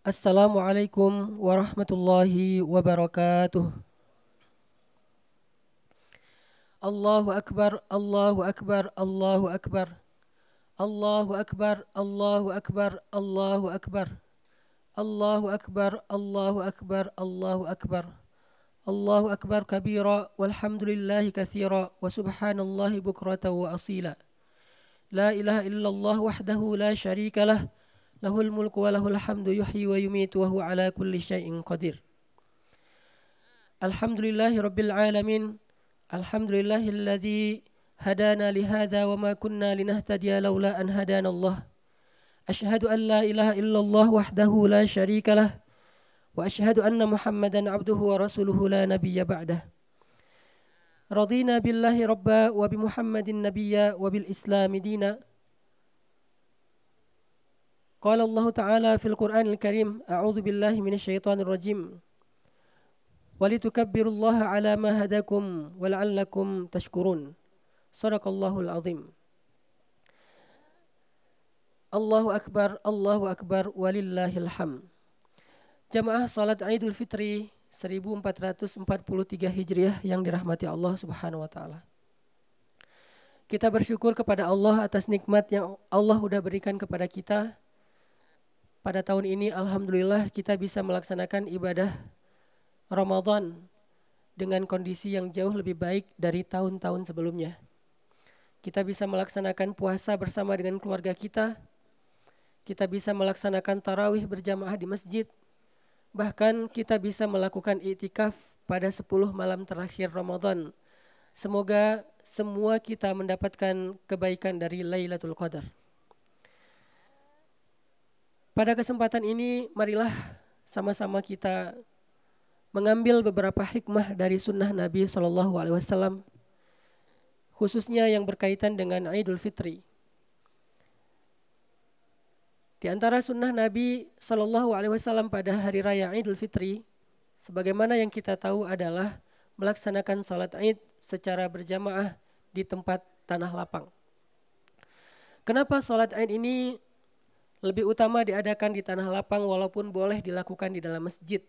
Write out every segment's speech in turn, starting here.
Assalamualaikum warahmatullahi wabarakatuh. Allahu akbar, Allahu akbar, Allahu akbar. Allahu akbar, Allahu akbar, Allahu akbar. Allahu akbar, Allahu akbar, Allahu akbar. Allahu akbar kabira walhamdulillahi katsira wa subhanallahi bukratan wa asila. La ilaha illallah wahdahu la syarika lah. Lahul mulku wa lahul hamdu yuhyi wa yumitu wa huwa ala kulli syai'in qadir. Alhamdulillahi rabbil alamin. Alhamdulillahilladzi hadana lihada wa ma kunna linahtadiya laula an hadana Allah. Ashhadu an la ilaha illallah wahdahu la syarika lah wa ashhadu anna Muhammadan abduhu wa rasuluhu la nabiyya ba'dah. Radina billahi rabba wa bi Muhammadin nabiyya wa bil islami dina. Qala Allah Ta'ala fil Qur'anil Karim, a'udzu billahi minasy syaithanir rajim. Walitukabbirullaha ala ma hadakum wa la'allakum tashkurun. Shadaqallahul azim. Allahu akbar, walillahil hamd. Jamaah salat Idul Fitri 1443 Hijriah yang dirahmati Allah Subhanahu wa taala. Kita bersyukur kepada Allah atas nikmat yang Allah sudah berikan kepada kita. Pada tahun ini alhamdulillah kita bisa melaksanakan ibadah Ramadan dengan kondisi yang jauh lebih baik dari tahun-tahun sebelumnya. Kita bisa melaksanakan puasa bersama dengan keluarga kita. Kita bisa melaksanakan tarawih berjamaah di masjid. Bahkan kita bisa melakukan i'tikaf pada 10 malam terakhir Ramadan. Semoga semua kita mendapatkan kebaikan dari Lailatul Qadar. Pada kesempatan ini marilah sama-sama kita mengambil beberapa hikmah dari sunnah Nabi SAW, khususnya yang berkaitan dengan Idul Fitri. Di antara sunnah Nabi SAW pada hari raya Idul Fitri, sebagaimana yang kita tahu adalah melaksanakan sholat Id secara berjamaah di tempat tanah lapang. Kenapa sholat Id ini lebih utama diadakan di tanah lapang walaupun boleh dilakukan di dalam masjid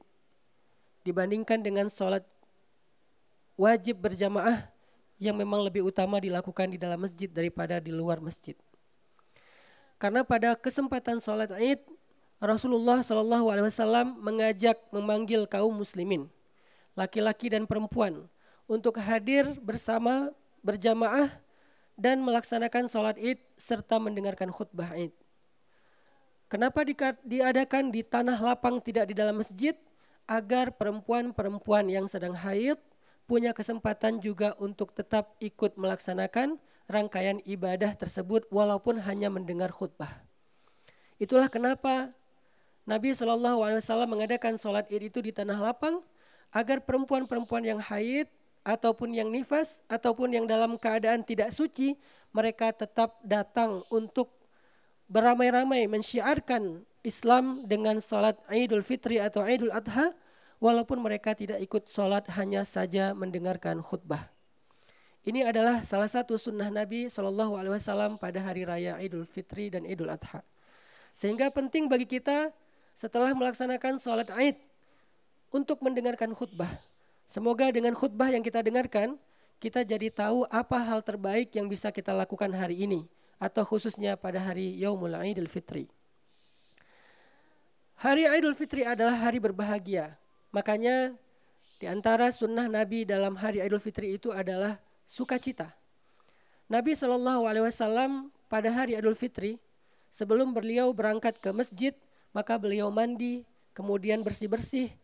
dibandingkan dengan sholat wajib berjamaah yang memang lebih utama dilakukan di dalam masjid daripada di luar masjid. Karena pada kesempatan sholat Id, Rasulullah SAW mengajak memanggil kaum muslimin, laki-laki dan perempuan, untuk hadir bersama berjamaah dan melaksanakan sholat Id serta mendengarkan khutbah Id. Kenapa diadakan di tanah lapang tidak di dalam masjid? Agar perempuan-perempuan yang sedang haid punya kesempatan juga untuk tetap ikut melaksanakan rangkaian ibadah tersebut walaupun hanya mendengar khutbah. Itulah kenapa Nabi SAW mengadakan sholat Id itu di tanah lapang agar perempuan-perempuan yang haid ataupun yang nifas ataupun yang dalam keadaan tidak suci mereka tetap datang untuk beramai-ramai mensyiarkan Islam dengan sholat Idul Fitri atau Idul Adha walaupun mereka tidak ikut sholat hanya saja mendengarkan khutbah. Ini adalah salah satu sunnah Nabi SAW pada hari raya Idul Fitri dan Idul Adha. Sehingga penting bagi kita setelah melaksanakan sholat Id untuk mendengarkan khutbah. Semoga dengan khutbah yang kita dengarkan, kita jadi tahu apa hal terbaik yang bisa kita lakukan hari ini. Atau khususnya pada hari Yaumul Idul Fitri. Hari Idul Fitri adalah hari berbahagia. Makanya di antara sunnah Nabi dalam hari Idul Fitri itu adalah sukacita. Nabi SAW pada hari Idul Fitri, sebelum beliau berangkat ke masjid, maka beliau mandi, kemudian bersih-bersih,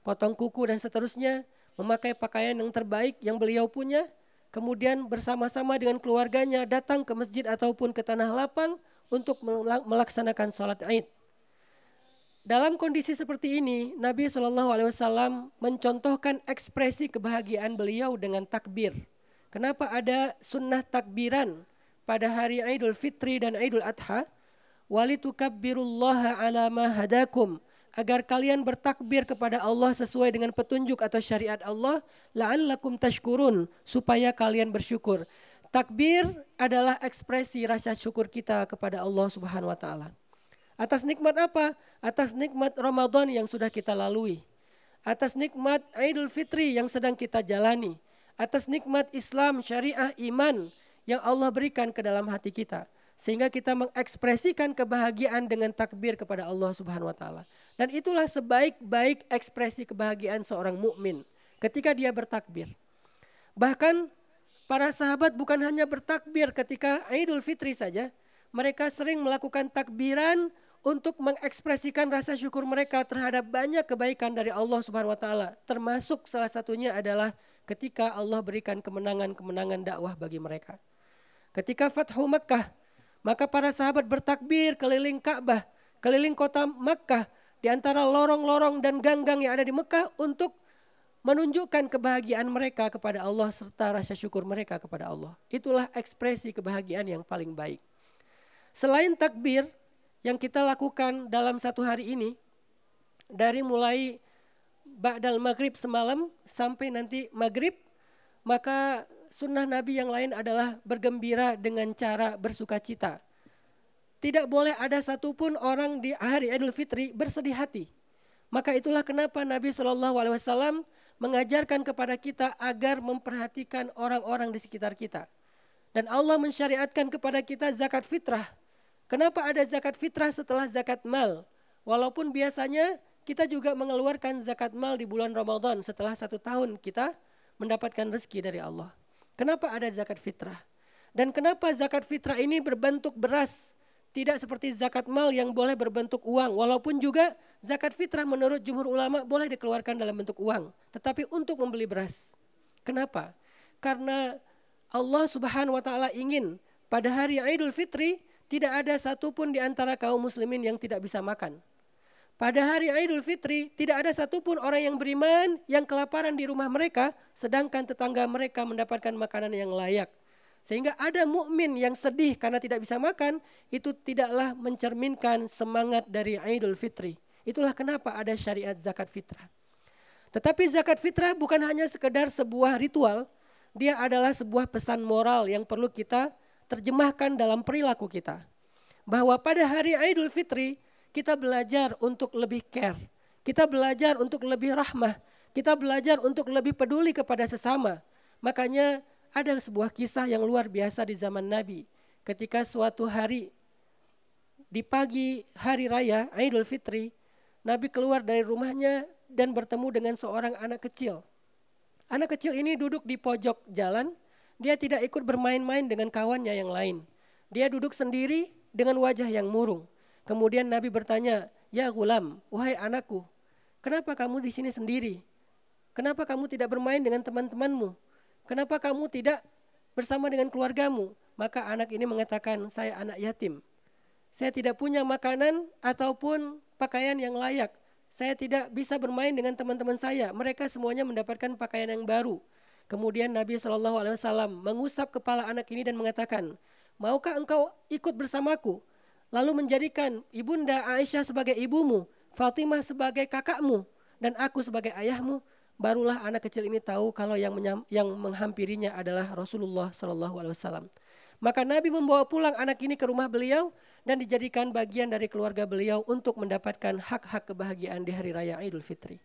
potong kuku dan seterusnya, memakai pakaian yang terbaik yang beliau punya, kemudian bersama-sama dengan keluarganya datang ke masjid ataupun ke tanah lapang untuk melaksanakan sholat Id. Dalam kondisi seperti ini, Nabi SAW mencontohkan ekspresi kebahagiaan beliau dengan takbir. Kenapa ada sunnah takbiran pada hari Idul Fitri dan Idul Adha? Walitukabbirullaha ala ma hadakum. Agar kalian bertakbir kepada Allah sesuai dengan petunjuk atau syariat Allah, la'allakum tashkurun, supaya kalian bersyukur. Takbir adalah ekspresi rasa syukur kita kepada Allah Subhanahu wa taala. Atas nikmat apa? Atas nikmat Ramadan yang sudah kita lalui. Atas nikmat Idul Fitri yang sedang kita jalani. Atas nikmat Islam, syariah, iman yang Allah berikan ke dalam hati kita. Sehingga kita mengekspresikan kebahagiaan dengan takbir kepada Allah Subhanahu wa taala. Dan itulah sebaik-baik ekspresi kebahagiaan seorang mukmin ketika dia bertakbir. Bahkan para sahabat bukan hanya bertakbir ketika Idul Fitri saja, mereka sering melakukan takbiran untuk mengekspresikan rasa syukur mereka terhadap banyak kebaikan dari Allah Subhanahu wa taala. Termasuk salah satunya adalah ketika Allah berikan kemenangan-kemenangan dakwah bagi mereka. Ketika Fathu Makkah, maka para sahabat bertakbir keliling Ka'bah, keliling kota Makkah, di antara lorong-lorong dan gang-gang yang ada di Mekah untuk menunjukkan kebahagiaan mereka kepada Allah serta rasa syukur mereka kepada Allah. Itulah ekspresi kebahagiaan yang paling baik. Selain takbir yang kita lakukan dalam satu hari ini, dari mulai ba'dal maghrib semalam sampai nanti maghrib, maka sunnah Nabi yang lain adalah bergembira dengan cara bersuka cita. Tidak boleh ada satupun orang di hari Idul Fitri bersedih hati. Maka itulah kenapa Nabi SAW mengajarkan kepada kita agar memperhatikan orang-orang di sekitar kita. Dan Allah mensyariatkan kepada kita zakat fitrah. Kenapa ada zakat fitrah setelah zakat mal? Walaupun biasanya kita juga mengeluarkan zakat mal di bulan Ramadan setelah 1 tahun kita mendapatkan rezeki dari Allah. Kenapa ada zakat fitrah? Dan kenapa zakat fitrah ini berbentuk beras? Tidak seperti zakat mal yang boleh berbentuk uang. Walaupun juga zakat fitrah menurut jumhur ulama boleh dikeluarkan dalam bentuk uang. Tetapi untuk membeli beras. Kenapa? Karena Allah Subhanahu wa taala ingin pada hari Idul Fitri tidak ada satupun di antara kaum muslimin yang tidak bisa makan. Pada hari Idul Fitri tidak ada satupun orang yang beriman yang kelaparan di rumah mereka, sedangkan tetangga mereka mendapatkan makanan yang layak. Sehingga ada mukmin yang sedih karena tidak bisa makan, itu tidaklah mencerminkan semangat dari Idul Fitri. Itulah kenapa ada syariat zakat fitrah. Tetapi zakat fitrah bukan hanya sekedar sebuah ritual, dia adalah sebuah pesan moral yang perlu kita terjemahkan dalam perilaku kita. Bahwa pada hari Idul Fitri kita belajar untuk lebih care, kita belajar untuk lebih rahmah, kita belajar untuk lebih peduli kepada sesama. Makanya ada sebuah kisah yang luar biasa di zaman Nabi. Ketika suatu hari di pagi hari raya Idul Fitri, Nabi keluar dari rumahnya dan bertemu dengan seorang anak kecil. Anak kecil ini duduk di pojok jalan, dia tidak ikut bermain-main dengan kawannya yang lain. Dia duduk sendiri dengan wajah yang murung. Kemudian Nabi bertanya, "Ya gulam, wahai anakku, kenapa kamu di sini sendiri? Kenapa kamu tidak bermain dengan teman-temanmu? Kenapa kamu tidak bersama dengan keluargamu?" Maka anak ini mengatakan, "Saya anak yatim. Saya tidak punya makanan ataupun pakaian yang layak. Saya tidak bisa bermain dengan teman-teman saya. Mereka semuanya mendapatkan pakaian yang baru." Kemudian Nabi SAW mengusap kepala anak ini dan mengatakan, "Maukah engkau ikut bersamaku? Lalu menjadikan ibunda Aisyah sebagai ibumu, Fatimah sebagai kakakmu, dan aku sebagai ayahmu." Barulah anak kecil ini tahu kalau yang menghampirinya adalah Rasulullah SAW. Maka Nabi membawa pulang anak ini ke rumah beliau dan dijadikan bagian dari keluarga beliau untuk mendapatkan hak-hak kebahagiaan di hari raya Idul Fitri.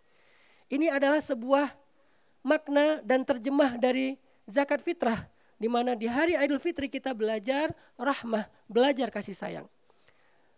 Ini adalah sebuah makna dan terjemah dari zakat fitrah, di mana di hari Idul Fitri kita belajar rahmah, belajar kasih sayang.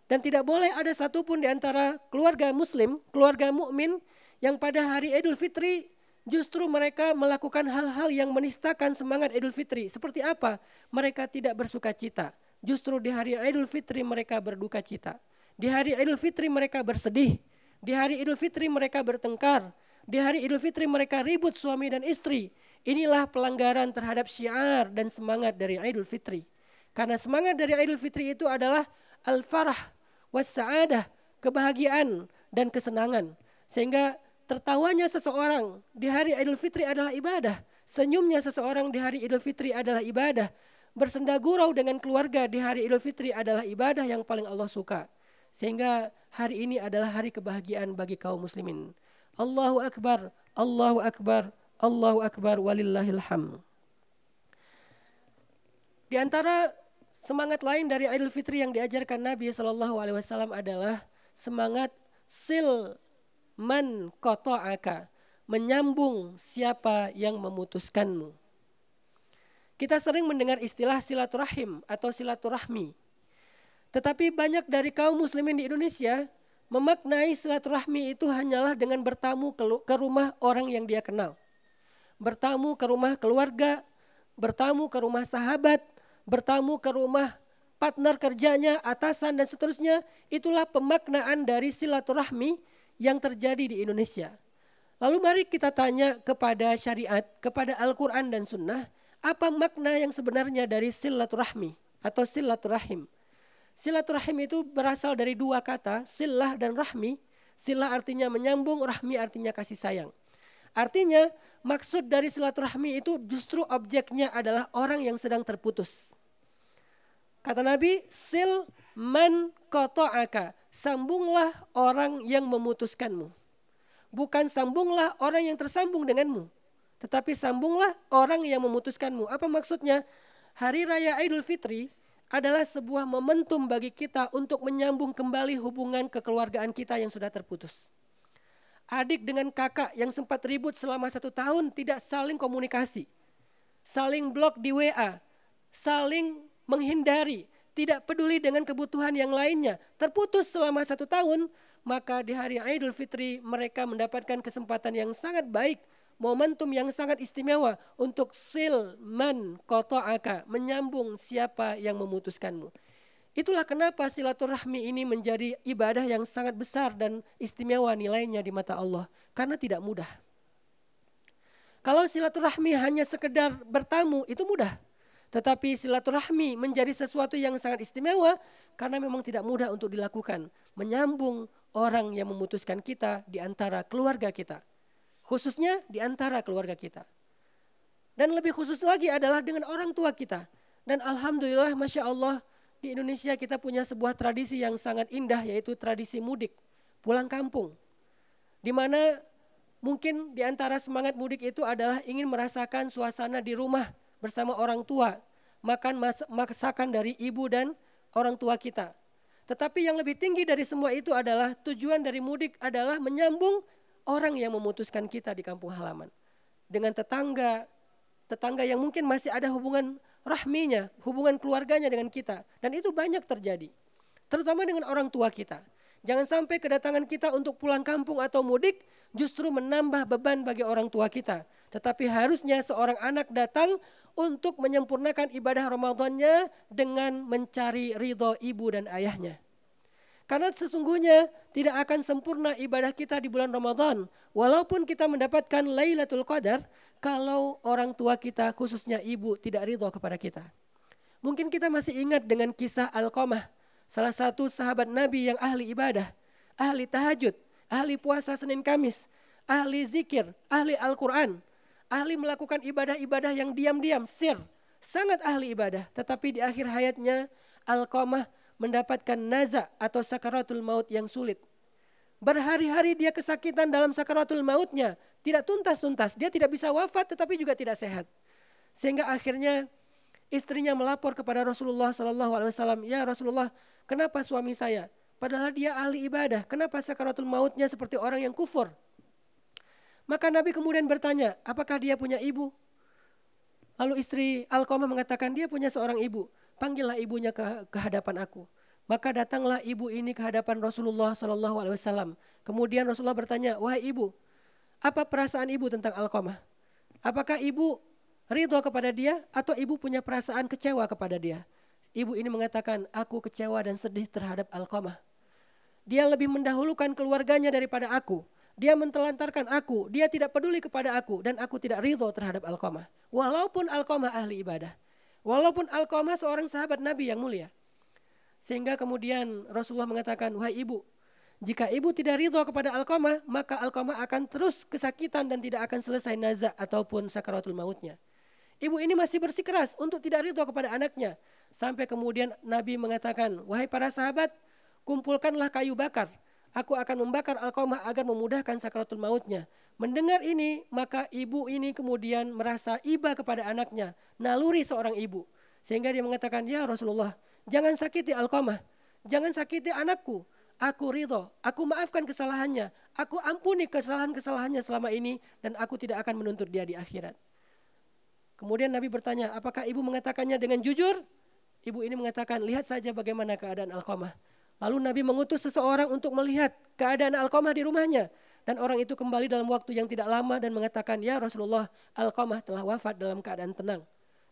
Dan tidak boleh ada satupun di antara keluarga muslim, keluarga mukmin yang pada hari Idul Fitri justru mereka melakukan hal-hal yang menistakan semangat Idul Fitri. Seperti apa? Mereka tidak bersuka cita. Justru di hari Idul Fitri mereka berduka cita. Di hari Idul Fitri mereka bersedih. Di hari Idul Fitri mereka bertengkar. Di hari Idul Fitri mereka ribut suami dan istri. Inilah pelanggaran terhadap syiar dan semangat dari Idul Fitri. Karena semangat dari Idul Fitri itu adalah al-farah was-sa'adah, kebahagiaan dan kesenangan. Sehingga tertawanya seseorang di hari Idul Fitri adalah ibadah. Senyumnya seseorang di hari Idul Fitri adalah ibadah. Bersenda gurau dengan keluarga di hari Idul Fitri adalah ibadah yang paling Allah suka. Sehingga hari ini adalah hari kebahagiaan bagi kaum muslimin. Allahu Akbar, Allahu Akbar, Allahu Akbar, walillahil hamd. Di antara Semangat lain dari Idul Fitri yang diajarkan Nabi SAW adalah semangat sil man qata'aka, menyambung siapa yang memutuskanmu. Kita sering mendengar istilah silaturahim atau silaturahmi. Tetapi banyak dari kaum muslimin di Indonesia memaknai silaturahmi itu hanyalah dengan bertamu ke rumah orang yang dia kenal. Bertamu ke rumah keluarga, bertamu ke rumah sahabat, bertamu ke rumah partner kerjanya, atasan dan seterusnya. Itulah pemaknaan dari silaturahmi yang terjadi di Indonesia. Lalu mari kita tanya kepada syariat, kepada Al-Quran dan Sunnah, apa makna yang sebenarnya dari silaturahmi atau silaturahim? Silaturahim itu berasal dari dua kata, silah dan rahmi. Silah artinya menyambung, rahmi artinya kasih sayang. Artinya maksud dari silaturahmi itu justru objeknya adalah orang yang sedang terputus. Kata Nabi, sil man qata'aka, sambunglah orang yang memutuskanmu. Bukan sambunglah orang yang tersambung denganmu, tetapi sambunglah orang yang memutuskanmu. Apa maksudnya? Hari Raya Idul Fitri adalah sebuah momentum bagi kita untuk menyambung kembali hubungan kekeluargaan kita yang sudah terputus. Adik dengan kakak yang sempat ribut selama 1 tahun tidak saling komunikasi, saling blok di WA, saling menghindari, tidak peduli dengan kebutuhan yang lainnya, terputus selama 1 tahun, maka di hari Idul Fitri mereka mendapatkan kesempatan yang sangat baik, momentum yang sangat istimewa untuk sil man qata'aka, menyambung siapa yang memutuskanmu. Itulah kenapa silaturahmi ini menjadi ibadah yang sangat besar dan istimewa nilainya di mata Allah, karena tidak mudah. Kalau silaturahmi hanya sekedar bertamu itu mudah, tetapi silaturahmi menjadi sesuatu yang sangat istimewa karena memang tidak mudah untuk dilakukan, menyambung orang yang memutuskan kita di antara keluarga kita. Khususnya di antara keluarga kita. Dan lebih khusus lagi adalah dengan orang tua kita. Dan alhamdulillah, Masya Allah, di Indonesia kita punya sebuah tradisi yang sangat indah, yaitu tradisi mudik, pulang kampung. Di mana mungkin di antara semangat mudik itu adalah ingin merasakan suasana di rumah bersama orang tua, makan masakan dari ibu dan orang tua kita. Tetapi yang lebih tinggi dari semua itu adalah tujuan dari mudik adalah menyambung orang yang memutuskan kita di kampung halaman. Dengan tetangga yang mungkin masih ada hubungan rahminya, hubungan keluarganya dengan kita. Dan itu banyak terjadi. Terutama dengan orang tua kita. Jangan sampai kedatangan kita untuk pulang kampung atau mudik justru menambah beban bagi orang tua kita. Tetapi harusnya seorang anak datang untuk menyempurnakan ibadah Ramadannya dengan mencari ridho ibu dan ayahnya. Karena sesungguhnya tidak akan sempurna ibadah kita di bulan Ramadan. Walaupun kita mendapatkan Lailatul Qadar, kalau orang tua kita khususnya ibu tidak ridho kepada kita. Mungkin kita masih ingat dengan kisah Alqamah, salah satu sahabat Nabi yang ahli ibadah, ahli tahajud, ahli puasa Senin Kamis, ahli zikir, ahli Al-Quran, ahli melakukan ibadah-ibadah yang diam-diam, sir, sangat ahli ibadah. Tetapi di akhir hayatnya Alqamah mendapatkan naza atau sakaratul maut yang sulit. Berhari-hari dia kesakitan dalam sakaratul mautnya, tidak tuntas-tuntas. Dia tidak bisa wafat tetapi juga tidak sehat. Sehingga akhirnya istrinya melapor kepada Rasulullah SAW, ya Rasulullah, kenapa suami saya? Padahal dia ahli ibadah, kenapa sakaratul mautnya seperti orang yang kufur? Maka Nabi kemudian bertanya, apakah dia punya ibu? Lalu istri Alqamah mengatakan dia punya seorang ibu. Panggillah ibunya ke hadapan aku. Maka datanglah ibu ini ke hadapan Rasulullah SAW. Kemudian Rasulullah bertanya, wahai ibu, apa perasaan ibu tentang Alqamah? Apakah ibu ridho kepada dia atau ibu punya perasaan kecewa kepada dia? Ibu ini mengatakan, aku kecewa dan sedih terhadap Alqamah. Dia lebih mendahulukan keluarganya daripada aku. Dia mentelantarkan aku, dia tidak peduli kepada aku dan aku tidak ridho terhadap Alqamah. Walaupun Alqamah ahli ibadah. Walaupun Alqamah seorang sahabat Nabi yang mulia. Sehingga kemudian Rasulullah mengatakan, wahai ibu, jika ibu tidak ridho kepada Alqamah, maka Alqamah akan terus kesakitan dan tidak akan selesai nazak ataupun sakaratul mautnya. Ibu ini masih bersikeras untuk tidak ridho kepada anaknya. Sampai kemudian Nabi mengatakan, wahai para sahabat, kumpulkanlah kayu bakar. Aku akan membakar Alqamah agar memudahkan sakaratul mautnya. Mendengar ini, maka ibu ini kemudian merasa iba kepada anaknya, naluri seorang ibu. Sehingga dia mengatakan, ya Rasulullah, jangan sakiti Alqamah, jangan sakiti anakku. Aku ridho, aku maafkan kesalahannya, aku ampuni kesalahan-kesalahannya selama ini dan aku tidak akan menuntut dia di akhirat. Kemudian Nabi bertanya, apakah ibu mengatakannya dengan jujur? Ibu ini mengatakan, lihat saja bagaimana keadaan Alqamah. Lalu Nabi mengutus seseorang untuk melihat keadaan Alqamah di rumahnya. Dan orang itu kembali dalam waktu yang tidak lama dan mengatakan, ya Rasulullah, Alqamah telah wafat dalam keadaan tenang.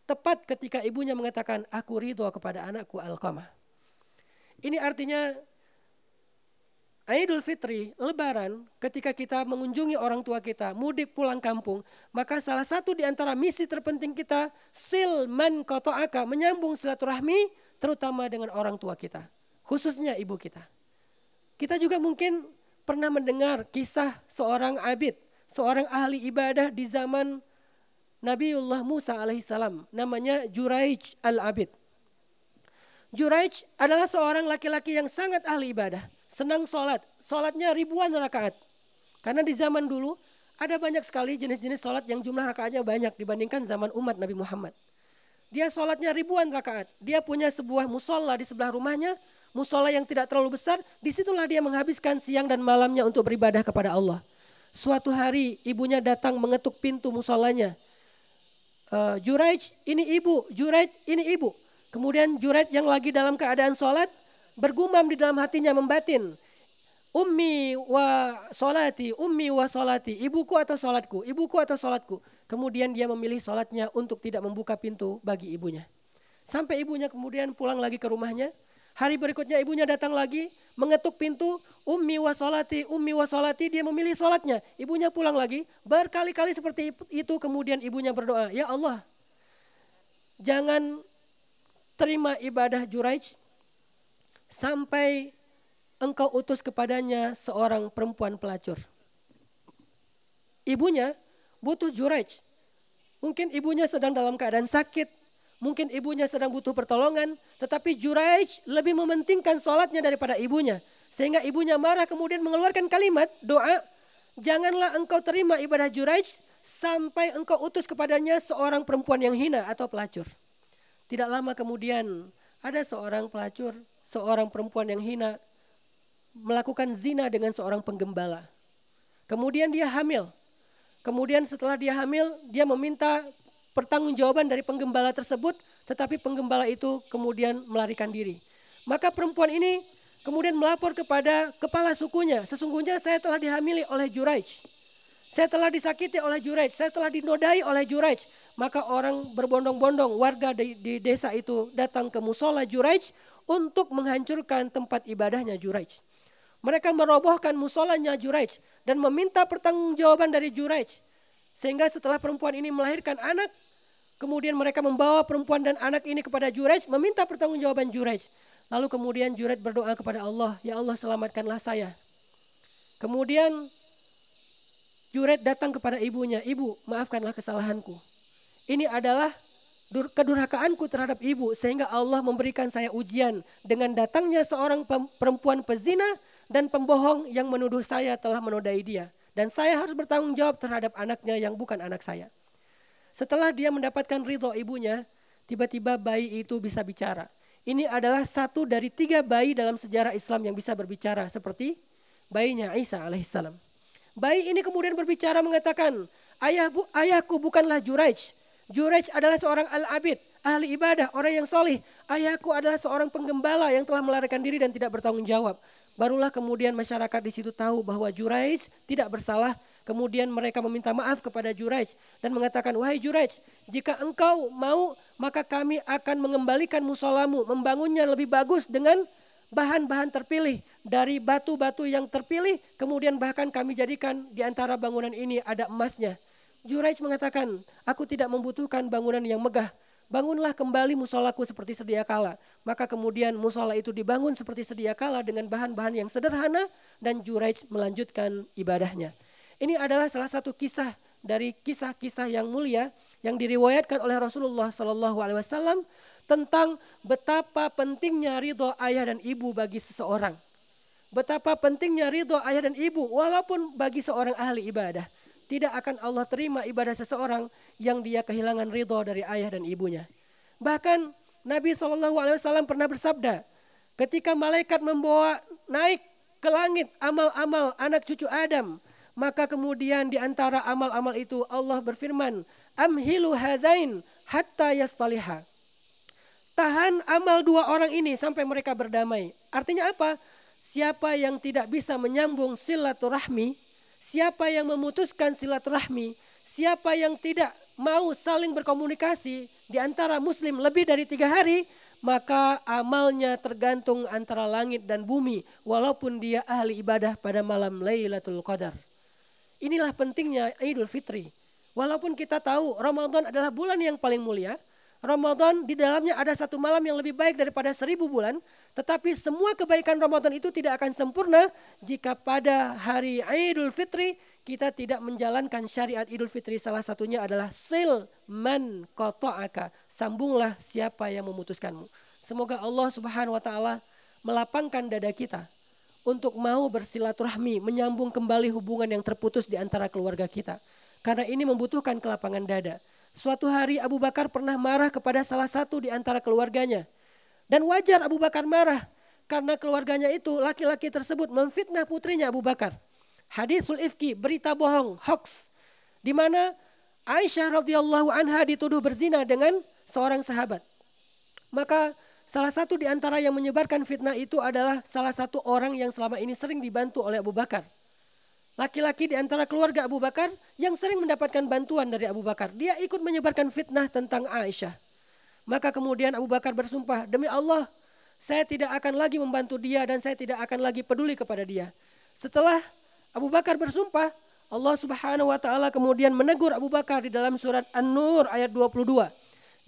Tepat ketika ibunya mengatakan, aku ridho kepada anakku Alqamah. Ini artinya Idul Fitri, Lebaran, ketika kita mengunjungi orang tua kita, mudik pulang kampung, maka salah satu di antara misi terpenting kita, sil man qata'aka, menyambung silaturahmi, terutama dengan orang tua kita, khususnya ibu kita. Kita juga mungkin pernah mendengar kisah seorang abid, seorang ahli ibadah di zaman Nabiullah Musa alaihissalam, namanya Juraij al-Abid. Juraij adalah seorang laki-laki yang sangat ahli ibadah. Senang sholat, sholatnya ribuan rakaat. Karena di zaman dulu ada banyak sekali jenis-jenis sholat yang jumlah rakaatnya banyak dibandingkan zaman umat Nabi Muhammad. Dia sholatnya ribuan rakaat. Dia punya sebuah musola di sebelah rumahnya, musola yang tidak terlalu besar. Disitulah dia menghabiskan siang dan malamnya untuk beribadah kepada Allah. Suatu hari ibunya datang mengetuk pintu musolanya. Juraij, ini ibu, Juraij, ini ibu. Kemudian Juraij yang lagi dalam keadaan sholat, bergumam di dalam hatinya membatin, ummi wa solati, ibuku atau sholatku, ibuku atau sholatku. Kemudian dia memilih sholatnya untuk tidak membuka pintu bagi ibunya. Sampai ibunya kemudian pulang lagi ke rumahnya. Hari berikutnya ibunya datang lagi, mengetuk pintu, ummi wa solati, dia memilih sholatnya. Ibunya pulang lagi, berkali-kali seperti itu kemudian ibunya berdoa, ya Allah, jangan terima ibadah Juraij sampai engkau utus kepadanya seorang perempuan pelacur. Ibunya butuh Juraij. Mungkin ibunya sedang dalam keadaan sakit. Mungkin ibunya sedang butuh pertolongan. Tetapi Juraij lebih mementingkan sholatnya daripada ibunya. Sehingga ibunya marah kemudian mengeluarkan kalimat doa. Janganlah engkau terima ibadah Juraij sampai engkau utus kepadanya seorang perempuan yang hina atau pelacur. Tidak lama kemudian ada seorang pelacur, seorang perempuan yang hina melakukan zina dengan seorang penggembala. Kemudian dia hamil. Kemudian setelah dia hamil, dia meminta pertanggungjawaban dari penggembala tersebut, tetapi penggembala itu kemudian melarikan diri. Maka perempuan ini kemudian melapor kepada kepala sukunya, sesungguhnya saya telah dihamili oleh Juraij. Saya telah disakiti oleh Juraij, saya telah dinodai oleh Juraij. Maka orang berbondong-bondong, warga di desa itu datang ke musola Juraij untuk menghancurkan tempat ibadahnya Juraij. Mereka merobohkan musolanya Juraij dan meminta pertanggungjawaban dari Juraij. Sehingga setelah perempuan ini melahirkan anak, kemudian mereka membawa perempuan dan anak ini kepada Juraij, meminta pertanggungjawaban Juraij. Lalu kemudian Juraij berdoa kepada Allah, ya Allah selamatkanlah saya. Kemudian Juraij datang kepada ibunya, ibu maafkanlah kesalahanku. Ini adalah kedurhakaanku terhadap ibu sehingga Allah memberikan saya ujian dengan datangnya seorang perempuan pezina dan pembohong yang menuduh saya telah menodai dia. Dan saya harus bertanggung jawab terhadap anaknya yang bukan anak saya. Setelah dia mendapatkan ridho ibunya, tiba-tiba bayi itu bisa bicara. Ini adalah satu dari 3 bayi dalam sejarah Islam yang bisa berbicara seperti bayinya Isa alaihissalam. Bayi ini kemudian berbicara mengatakan, ayahku bukanlah Juraij. Juraij adalah seorang al-abid, ahli ibadah, orang yang solih. Ayahku adalah seorang penggembala yang telah melarikan diri dan tidak bertanggung jawab. Barulah kemudian masyarakat di situ tahu bahwa Juraij tidak bersalah. Kemudian mereka meminta maaf kepada Juraij dan mengatakan, wahai Juraij, jika engkau mau maka kami akan mengembalikan musolamu, membangunnya lebih bagus dengan bahan-bahan terpilih dari batu-batu yang terpilih. Kemudian bahkan kami jadikan di antara bangunan ini ada emasnya. Juraij mengatakan, aku tidak membutuhkan bangunan yang megah. Bangunlah kembali musolaku seperti sedia kala. Maka kemudian musola itu dibangun seperti sedia kala dengan bahan-bahan yang sederhana dan Juraij melanjutkan ibadahnya. Ini adalah salah satu kisah dari kisah-kisah yang mulia yang diriwayatkan oleh Rasulullah SAW tentang betapa pentingnya ridho ayah dan ibu bagi seseorang. Betapa pentingnya ridho ayah dan ibu walaupun bagi seorang ahli ibadah. Tidak akan Allah terima ibadah seseorang yang dia kehilangan ridho dari ayah dan ibunya. Bahkan Nabi SAW pernah bersabda, ketika malaikat membawa naik ke langit amal-amal anak cucu Adam, maka kemudian di antara amal-amal itu Allah berfirman, amhilu hadain hatta yastaliha. Tahan amal dua orang ini sampai mereka berdamai. Artinya apa? Siapa yang tidak bisa menyambung silaturahmi, siapa yang memutuskan silaturahmi, siapa yang tidak mau saling berkomunikasi di antara muslim lebih dari 3 hari, maka amalnya tergantung antara langit dan bumi, walaupun dia ahli ibadah pada malam Lailatul Qadar. Inilah pentingnya Idul Fitri. Walaupun kita tahu Ramadan adalah bulan yang paling mulia, Ramadan di dalamnya ada satu malam yang lebih baik daripada 1000 bulan, tetapi semua kebaikan Ramadan itu tidak akan sempurna jika pada hari Idul Fitri kita tidak menjalankan syariat Idul Fitri. Salah satunya adalah sil man qata'aka, sambunglah siapa yang memutuskanmu. Semoga Allah Subhanahu wa taala melapangkan dada kita untuk mau bersilaturahmi, menyambung kembali hubungan yang terputus di antara keluarga kita. Karena ini membutuhkan kelapangan dada. Suatu hari Abu Bakar pernah marah kepada salah satu di antara keluarganya. Dan wajar Abu Bakar marah karena keluarganya itu, laki-laki tersebut memfitnah putrinya Abu Bakar. Hadisul ifki, berita bohong, hoax. Di mana Aisyah radhiyallahu anha dituduh berzina dengan seorang sahabat. Maka salah satu di antara yang menyebarkan fitnah itu adalah salah satu orang yang selama ini sering dibantu oleh Abu Bakar. Laki-laki di antara keluarga Abu Bakar yang sering mendapatkan bantuan dari Abu Bakar. Dia ikut menyebarkan fitnah tentang Aisyah. Maka kemudian Abu Bakar bersumpah, demi Allah, saya tidak akan lagi membantu dia dan saya tidak akan lagi peduli kepada dia. Setelah Abu Bakar bersumpah, Allah Subhanahu wa taala kemudian menegur Abu Bakar di dalam surat An-Nur ayat 22.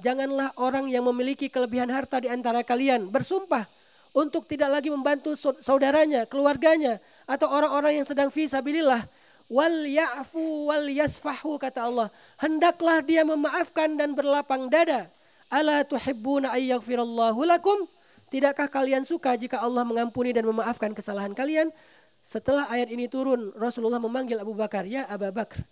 Janganlah orang yang memiliki kelebihan harta di antara kalian bersumpah untuk tidak lagi membantu saudaranya, keluarganya, atau orang-orang yang sedang fi sabilillah. Wal ya'fu wal yasfahu, kata Allah. Hendaklah dia memaafkan dan berlapang dada. Ala tuhibbuna ayyaghfirallahu lakum. Tidakkah kalian suka jika Allah mengampuni dan memaafkan kesalahan kalian? Setelah ayat ini turun, Rasulullah memanggil Abu Bakar, ya Abu Bakar,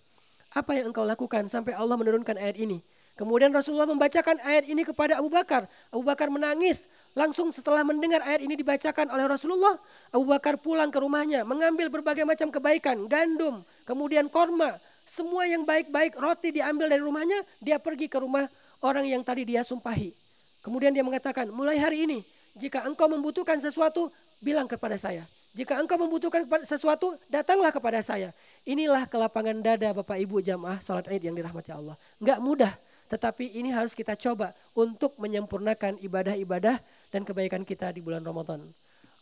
apa yang engkau lakukan sampai Allah menurunkan ayat ini? Kemudian Rasulullah membacakan ayat ini kepada Abu Bakar. Abu Bakar menangis. Langsung setelah mendengar ayat ini dibacakan oleh Rasulullah, Abu Bakar pulang ke rumahnya, mengambil berbagai macam kebaikan, gandum, kemudian korma, semua yang baik-baik, roti diambil dari rumahnya, dia pergi ke rumah orang yang tadi dia sumpahi. Kemudian dia mengatakan, mulai hari ini, jika engkau membutuhkan sesuatu, bilang kepada saya. Jika engkau membutuhkan sesuatu, datanglah kepada saya. Inilah kelapangan dada Bapak Ibu jamaah salat Id yang dirahmati Allah. Enggak mudah, tetapi ini harus kita coba untuk menyempurnakan ibadah-ibadah dan kebaikan kita di bulan Ramadan.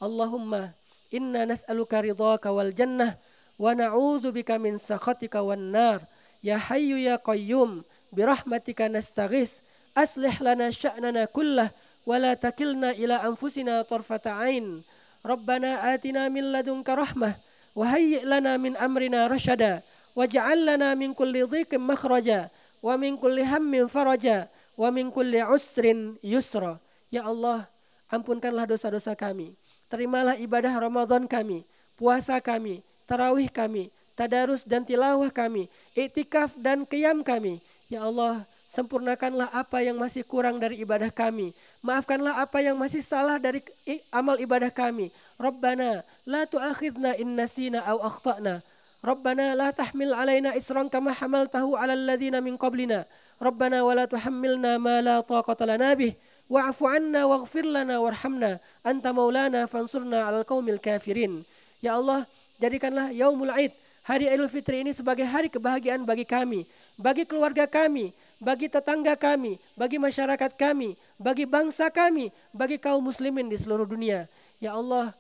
Allahumma inna nas'aluka ridhaka wal jannah wa na'udzubika min sakhatika wan nar. Ya hayyu ya qayyum birahmatika nastaghis. Aslih lana sya'nana kullah wa la takilna ila anfusina tarfata ain. Rabbana atina min ladunka rahmah wa hayyi' lana min amrina rasyada waj'al lana min kulli dhiqin makhraja wa min kulli hammin faraja wa min kulli usrin yusra. Ya Allah, ampunkanlah dosa-dosa kami. Terimalah ibadah Ramadan kami, puasa kami, tarawih kami, tadarus dan tilawah kami, iktikaf dan qiyam kami. Ya Allah, sempurnakanlah apa yang masih kurang dari ibadah kami. Maafkanlah apa yang masih salah dari amal ibadah kami. Rabbana la tu'akhidna in nasina aw akhtana. Rabbana la tahmil alaina isran kama hamaltahu ala alladhina min qablina. Rabbana wa la tuhammilna ma la taqata lana bih. Wa'fu anna waghfir lana warhamna anta maulana fansurna 'alal qaumil kafirin. Ya Allah, jadikanlah Yaumul Aid, hari Idul Fitri ini sebagai hari kebahagiaan bagi kami, bagi keluarga kami, bagi tetangga kami, bagi masyarakat kami, bagi bangsa kami, bagi kaum muslimin di seluruh dunia. Ya Allah,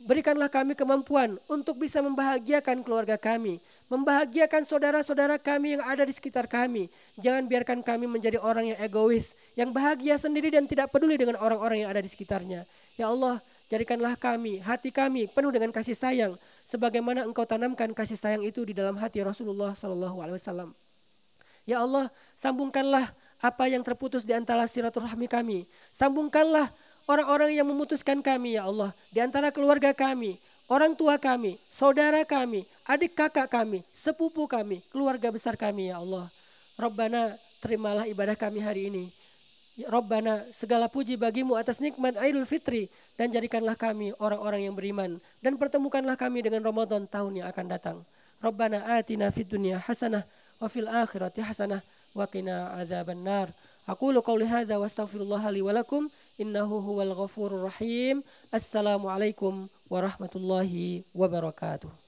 berikanlah kami kemampuan untuk bisa membahagiakan keluarga kami, membahagiakan saudara-saudara kami yang ada di sekitar kami. Jangan biarkan kami menjadi orang yang egois, yang bahagia sendiri dan tidak peduli dengan orang-orang yang ada di sekitarnya. Ya Allah, jadikanlah kami, hati kami penuh dengan kasih sayang, sebagaimana Engkau tanamkan kasih sayang itu di dalam hati Rasulullah SAW. Ya Allah, sambungkanlah apa yang terputus di antara silaturahmi kami. Sambungkanlah orang-orang yang memutuskan kami, ya Allah, di antara keluarga kami, orang tua kami, saudara kami, adik kakak kami, sepupu kami, keluarga besar kami, ya Allah. Rabbana, terimalah ibadah kami hari ini. Ya Rabbana, segala puji bagimu atas nikmat Idul Fitri dan jadikanlah kami orang-orang yang beriman dan pertemukanlah kami dengan Ramadan tahun yang akan datang. Rabbana atina fid dunya hasanah wa fil akhirati hasanah wa qina adzabannar. Aqulu qouli hadza wa astaghfirullah li wa lakum innahu huwal ghafurur rahim. Assalamualaikum warahmatullahi wabarakatuh.